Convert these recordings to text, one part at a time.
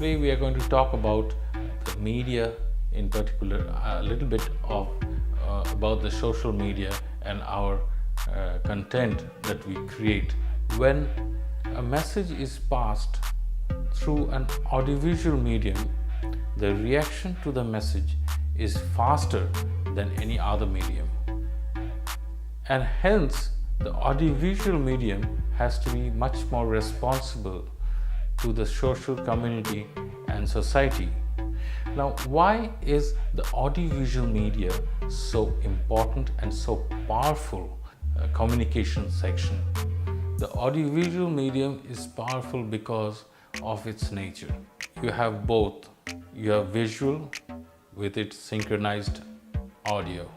Today we are going to talk about the media, in particular a little bit of about the social media and our content that we create. When a message is passed through an audiovisual medium, the reaction to the message is faster than any other medium, and hence the audiovisual medium has to be much more responsible to the social community and society. Now, why is the audiovisual media so important and so powerful communication section? The audiovisual medium is powerful because of its nature. You have both. You have visual with its synchronized audio,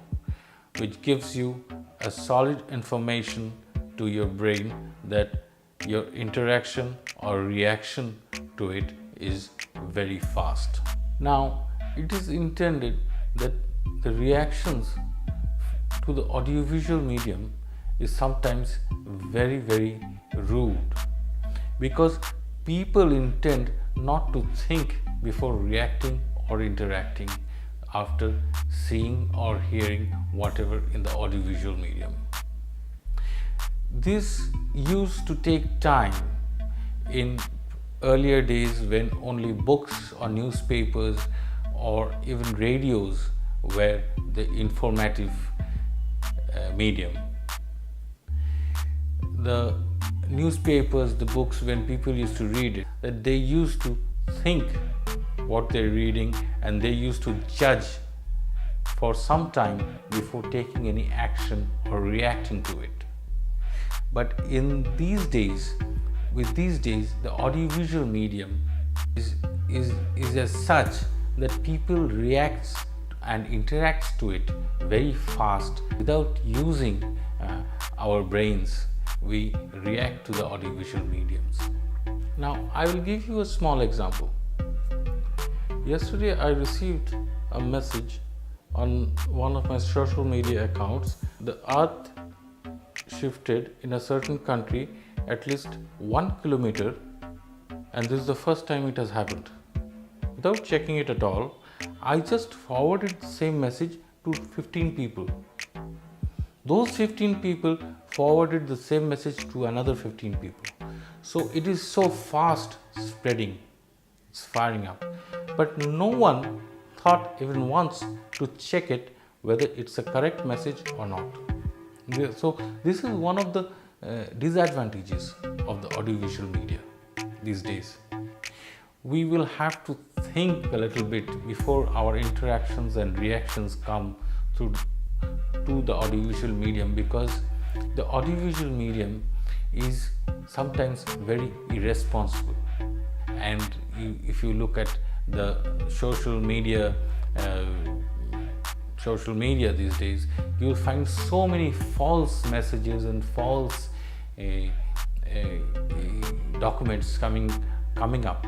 which gives you a solid information to your brain that your interaction or reaction to it is very fast. Now, it is intended that the reactions to the audiovisual medium is sometimes very rude, because people intend not to think before reacting or interacting after seeing or hearing whatever in the audiovisual medium. This used to take time in earlier days when only books or newspapers or even radios were the informative medium. The newspapers, the books, when people used to read it, that they used to think what they're reading and they used to judge for some time before taking any action or reacting to it. But in these days, the audiovisual medium is as such that people react and interact to it very fast without using our brains. We react to the audiovisual mediums. Now, I will give you a small example. Yesterday, I received a message on one of my social media accounts. The earth shifted in a certain country at least 1 kilometer, and this is the first time it has happened. Without checking it at all, I just forwarded the same message to 15 people. Those 15 people forwarded the same message to another 15 people. So it is so fast spreading, it's firing up. But no one thought even once to check it whether it's a correct message or not. So this is one of the disadvantages of the audiovisual media these days. We will have to think a little bit before our interactions and reactions come to the audiovisual medium, because the audiovisual medium is sometimes very irresponsible. And if you look at the social media these days, you will find so many false messages and false documents coming up,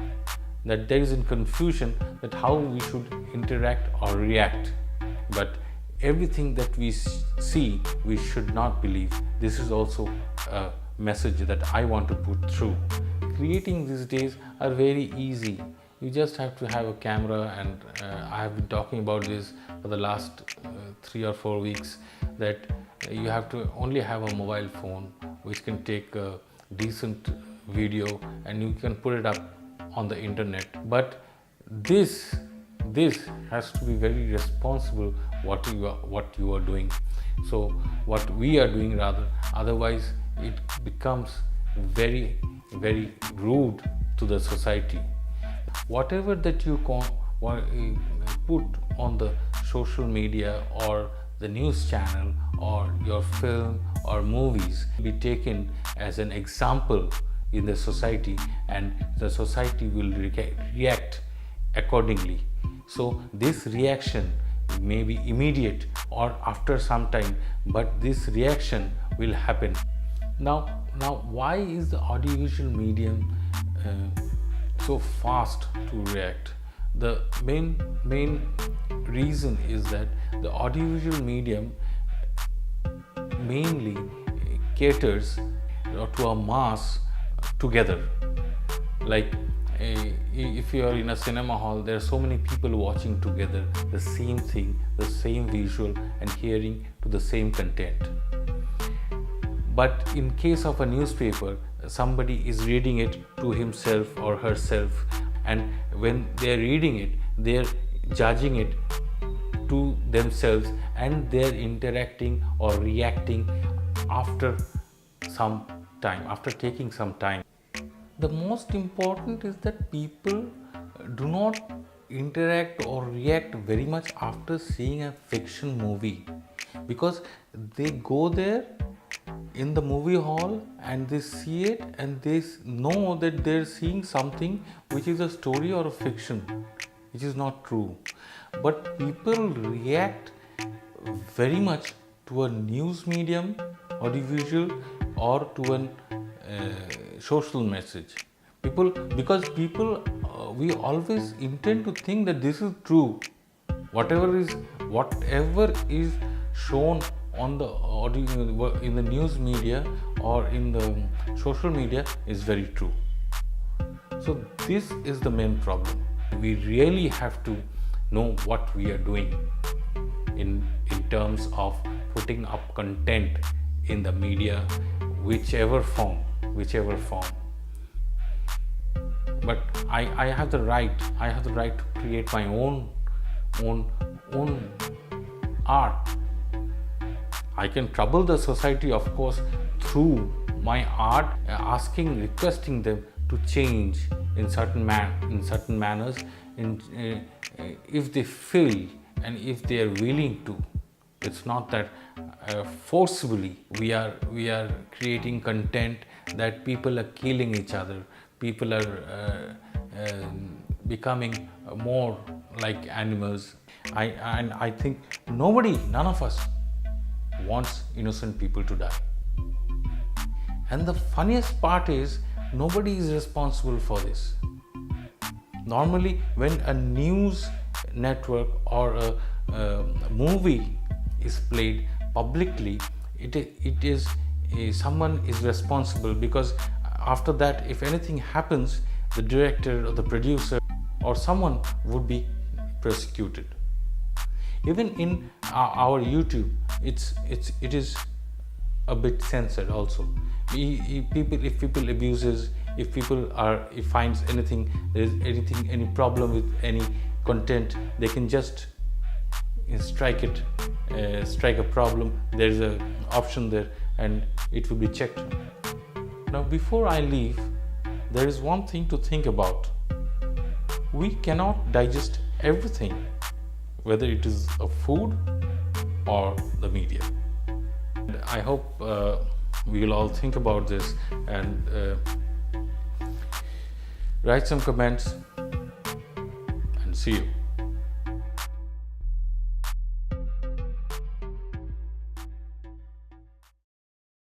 that there is a confusion that how we should interact or react. But everything that we see, we should not believe. This is also a message that I want to put through. Creating these days are very easy. You just have to have a camera, and I have been talking about this for the last 3 or 4 weeks, that you have to only have a mobile phone which can take a decent video and you can put it up on the internet. But this has to be very responsible what you are doing. So what we are doing rather, otherwise it becomes very rude to the society. Whatever that you put on the social media or the news channel or your film or movies be taken as an example in the society, and the society will react accordingly. So this reaction may be immediate or after some time, but this reaction will happen. Now why is the audiovisual medium so fast to react? The main reason is that the audiovisual medium mainly caters to a mass together. Like if you are in a cinema hall, there are so many people watching together the same thing, the same visual, and hearing to the same content. But in case of a newspaper, somebody is reading it to himself or herself, and when they are reading it, they are judging it to themselves, and they are interacting or reacting after some time, after taking some time. The most important is that people do not interact or react very much after seeing a fiction movie, because they go there in the movie hall and they see it and they know that they're seeing something which is a story or a fiction, which is not true. But people react very much to a news medium, audiovisual, or to an social message. Because people, we always intend to think that this is true. Whatever is shown on the audio, in the news media or in the social media is very true. So this is the main problem. We really have to know what we are doing in terms of putting up content in the media, whichever form. But I have the right to create my own art. I can trouble the society, of course, through my art, requesting them to change in certain manners, if they feel and if they are willing to. It's not that forcibly we are creating content that people are killing each other, people are becoming more like animals. I think none of us wants innocent people to die. And the funniest part is, nobody is responsible for this. Normally, when a news network or a movie is played publicly, it is someone is responsible, because after that, if anything happens, the director or the producer or someone would be prosecuted. Even in our YouTube, it is a bit censored also. If people abuses, if finds any problem with any content, they can just strike a problem. There's an option there and it will be checked. Now, before I leave, there is one thing to think about. We cannot digest everything, whether it is a food or the media. And I hope we will all think about this and write some comments, and see you.